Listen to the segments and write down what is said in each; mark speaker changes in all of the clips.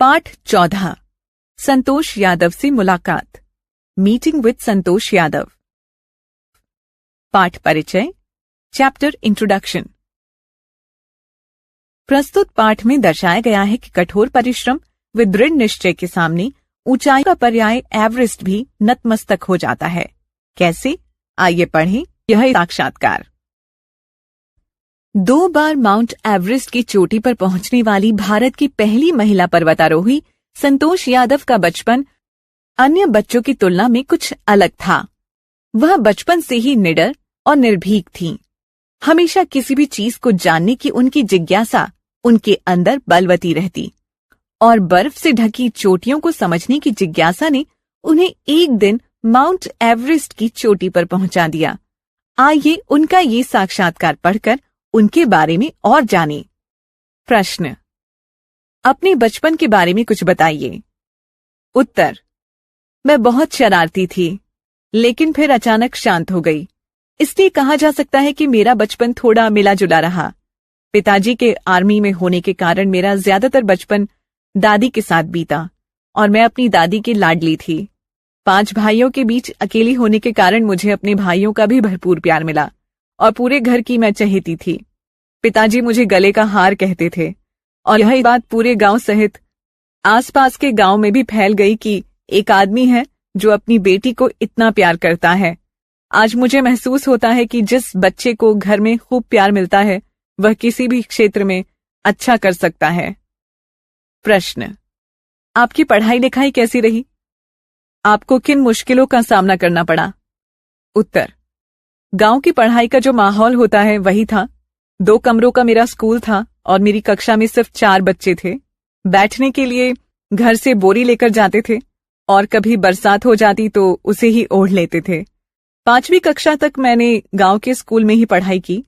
Speaker 1: पाठ 14 संतोष यादव से मुलाकात। Meeting with Santosh Yadav. पाठ परिचय। Chapter introduction. प्रस्तुत पाठ में दर्शाया गया है कि कठोर परिश्रम व दृढ़ निश्चय के सामने ऊंचाई का पर्याय एवरेस्ट भी नतमस्तक हो जाता है। कैसे? आइए पढ़ें यह साक्षात्कार। 2 बार माउंट एवरेस्ट की चोटी पर पहुंचने वाली भारत की पहली महिला पर्वतारोही संतोष यादव का बचपन अन्य बच्चों की तुलना में कुछ अलग था। वह बचपन से ही निडर और निर्भीक थीं। हमेशा किसी भी चीज को जानने की उनकी जिज्ञासा उनके अंदर बलवती रहती और बर्फ से ढकी चोटियों को समझने की जिज्ञासा ने उन्हें एक दिन माउंट एवरेस्ट की चोटी पर पहुंचा दिया। आइए उनका ये साक्षात्कार पढ़कर उनके बारे में और जानें। प्रश्न। अपने बचपन के बारे में कुछ बताइए। उत्तर। मैं बहुत शरारती थी, लेकिन फिर अचानक शांत हो गई। इसलिए कहा जा सकता है कि मेरा बचपन थोड़ा मिला जुला रहा। पिताजी के आर्मी में होने के कारण मेरा ज्यादातर बचपन दादी के साथ बीता और मैं अपनी दादी की लाडली थी। 5 भाइयों के बीच अकेली होने के कारण मुझे अपने भाइयों का भी भरपूर प्यार मिला और पूरे घर की मैं चहेती थी। पिताजी मुझे गले का हार कहते थे और यह बात पूरे गांव सहित आसपास के गांव में भी फैल गई कि एक आदमी है जो अपनी बेटी को इतना प्यार करता है। आज मुझे महसूस होता है कि जिस बच्चे को घर में खूब प्यार मिलता है वह किसी भी क्षेत्र में अच्छा कर सकता है। प्रश्न। आपकी पढ़ाई लिखाई कैसी रही? आपको किन मुश्किलों का सामना करना पड़ा? उत्तर। गांव की पढ़ाई का जो माहौल होता है वही था। 2 कमरों का मेरा स्कूल था और मेरी कक्षा में सिर्फ 4 बच्चे थे। बैठने के लिए घर से बोरी लेकर जाते थे और कभी बरसात हो जाती तो उसे ही ओढ़ लेते थे। 5वीं कक्षा तक मैंने गांव के स्कूल में ही पढ़ाई की।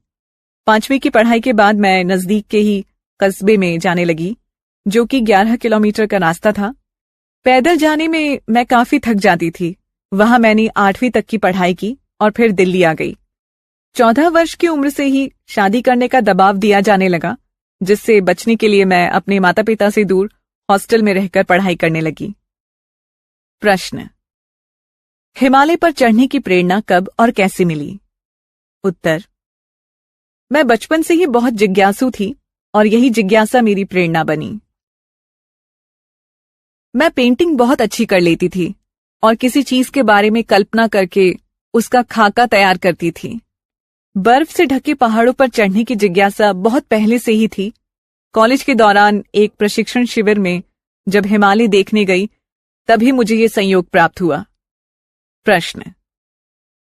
Speaker 1: 5वीं की पढ़ाई के बाद मैं नजदीक के ही कस्बे में जाने लगी, जो कि 11 किलोमीटर का रास्ता था। पैदल जाने में मैं काफी थक जाती थी। वहां मैंने 8वीं तक की पढ़ाई की और फिर दिल्ली आ गई। 14 वर्ष की उम्र से ही शादी करने का दबाव दिया जाने लगा, जिससे बचने के लिए मैं अपने माता पिता से दूर हॉस्टल में रहकर पढ़ाई करने लगी। प्रश्न। हिमालय पर चढ़ने की प्रेरणा कब और कैसे मिली? उत्तर। मैं बचपन से ही बहुत जिज्ञासु थी और यही जिज्ञासा मेरी प्रेरणा बनी। मैं पेंटिंग बहुत अच्छी कर लेती थी और किसी चीज के बारे में कल्पना करके उसका खाका तैयार करती थी। बर्फ से ढके पहाड़ों पर चढ़ने की जिज्ञासा बहुत पहले से ही थी। कॉलेज के दौरान एक प्रशिक्षण शिविर में जब हिमालय देखने गई तभी मुझे ये संयोग प्राप्त हुआ। प्रश्न।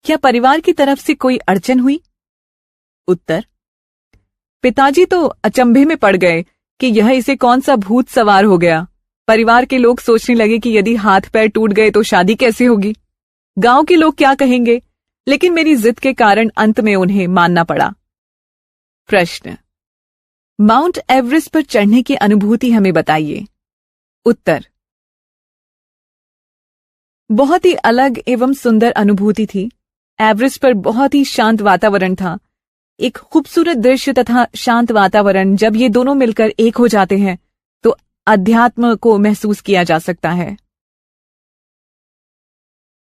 Speaker 1: क्या परिवार की तरफ से कोई अड़चन हुई? उत्तर। पिताजी तो अचंभे में पड़ गए कि यह इसे कौन सा भूत सवार हो गया। परिवार के लोग सोचने लगे कि यदि हाथ पैर टूट गए तो शादी कैसे होगी, गांव के लोग क्या कहेंगे, लेकिन मेरी जिद के कारण अंत में उन्हें मानना पड़ा। प्रश्न। माउंट एवरेस्ट पर चढ़ने की अनुभूति हमें बताइए। उत्तर। बहुत ही अलग एवं सुंदर अनुभूति थी। एवरेस्ट पर बहुत ही शांत वातावरण था। एक खूबसूरत दृश्य तथा शांत वातावरण, जब ये दोनों मिलकर एक हो जाते हैं तो अध्यात्म को महसूस किया जा सकता है।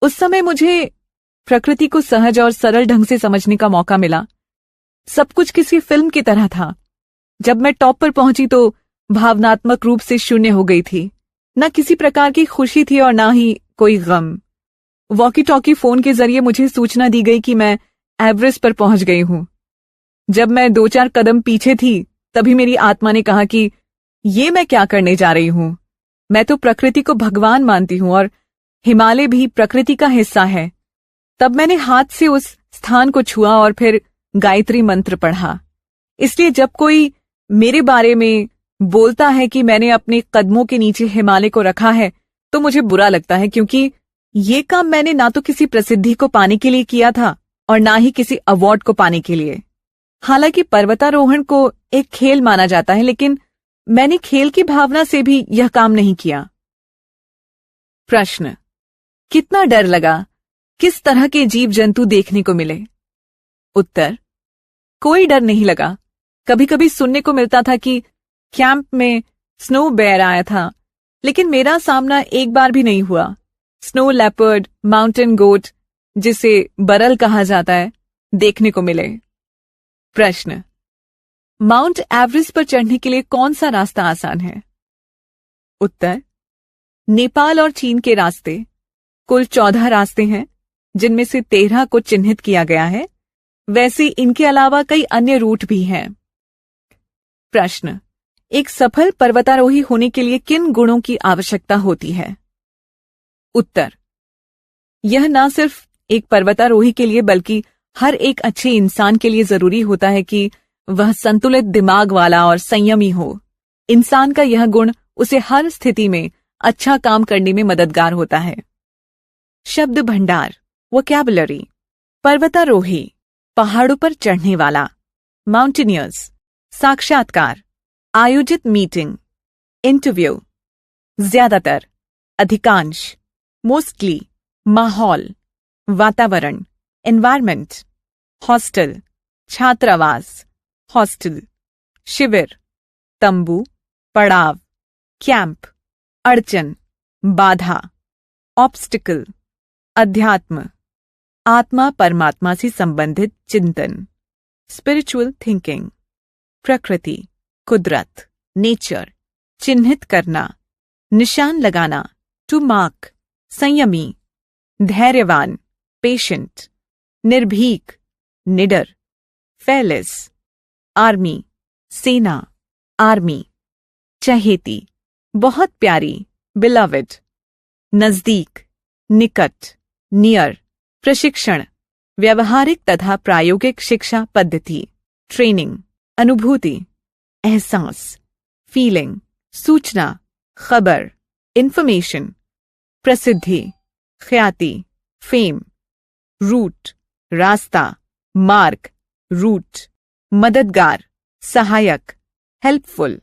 Speaker 1: उस समय मुझे प्रकृति को सहज और सरल ढंग से समझने का मौका मिला। सब कुछ किसी फिल्म की तरह था। जब मैं टॉप पर पहुंची तो भावनात्मक रूप से शून्य हो गई थी। न किसी प्रकार की खुशी थी और ना ही कोई गम। वॉकी टॉकी फोन के जरिए मुझे सूचना दी गई कि मैं एवरेस्ट पर पहुंच गई हूं। जब मैं 2-4 कदम पीछे थी तभी मेरी आत्मा ने कहा कि ये मैं क्या करने जा रही हूं। मैं तो प्रकृति को भगवान मानती हूं और हिमालय भी प्रकृति का हिस्सा है। तब मैंने हाथ से उस स्थान को छुआ और फिर गायत्री मंत्र पढ़ा। इसलिए जब कोई मेरे बारे में बोलता है कि मैंने अपने कदमों के नीचे हिमालय को रखा है तो मुझे बुरा लगता है, क्योंकि ये काम मैंने ना तो किसी प्रसिद्धि को पाने के लिए किया था और ना ही किसी अवार्ड को पाने के लिए। हालांकि पर्वतारोहण को एक खेल माना जाता है, लेकिन मैंने खेल की भावना से भी यह काम नहीं किया। प्रश्न। कितना डर लगा? किस तरह के जीव जंतु देखने को मिले? उत्तर। कोई डर नहीं लगा। कभी कभी सुनने को मिलता था कि कैंप में स्नो बेयर आया था, लेकिन मेरा सामना एक बार भी नहीं हुआ स्नो लेपर्ड, माउंटेन गोट, जिसे बरल कहा जाता है, देखने को मिले। प्रश्न, माउंट एवरेस्ट पर चढ़ने के लिए कौन सा रास्ता आसान है? उत्तर, नेपाल और चीन के रास्ते। कुल 14 रास्ते हैं, जिनमें से 13 को चिन्हित किया गया है। वैसे इनके अलावा कई अन्य रूट भी हैं। प्रश्न, एक सफल पर्वतारोही होने के लिए किन गुणों की आवश्यकता होती है? उत्तर, यह न सिर्फ एक पर्वतारोही के लिए बल्कि हर एक अच्छे इंसान के लिए जरूरी होता है कि वह संतुलित दिमाग वाला और संयमी हो। इंसान का यह गुण उसे हर स्थिति में अच्छा काम करने में मददगार होता है। शब्द भंडार, वोकैबुलरी। पर्वतारोही, पहाड़ों पर चढ़ने वाला। माउंटेनियर्स, साक्षात्कार, आयोजित मीटिंग। इंटरव्यू, ज्यादातर, अधिकांश, मोस्टली, माहौल, वातावरण, एनवायरमेंट। हॉस्टल, छात्रावास, हॉस्टल। शिविर, तंबू, पड़ाव, कैंप। अड़चन, बाधा। ऑब्स्टिकल, अध्यात्म, आत्मा परमात्मा से संबंधित चिंतन। Spiritual thinking. प्रकृति, कुदरत, नेचर। चिन्हित करना, निशान लगाना, टू मार्क। संयमी, धैर्यवान, पेशेंट। निर्भीक, निडर। फेलिस, आर्मी, सेना, आर्मी। चहेती, बहुत प्यारी, बिलवड। नजदीक, निकट, नियर। प्रशिक्षण, व्यवहारिक तथा प्रायोगिक शिक्षा पद्धति। ट्रेनिंग, अनुभूति, एहसास, फीलिंग। सूचना, खबर, इंफॉर्मेशन। प्रसिद्धि, ख्याति, फेम। रूट, रास्ता, मार्ग, रूट। मददगार, सहायक, हेल्पफुल।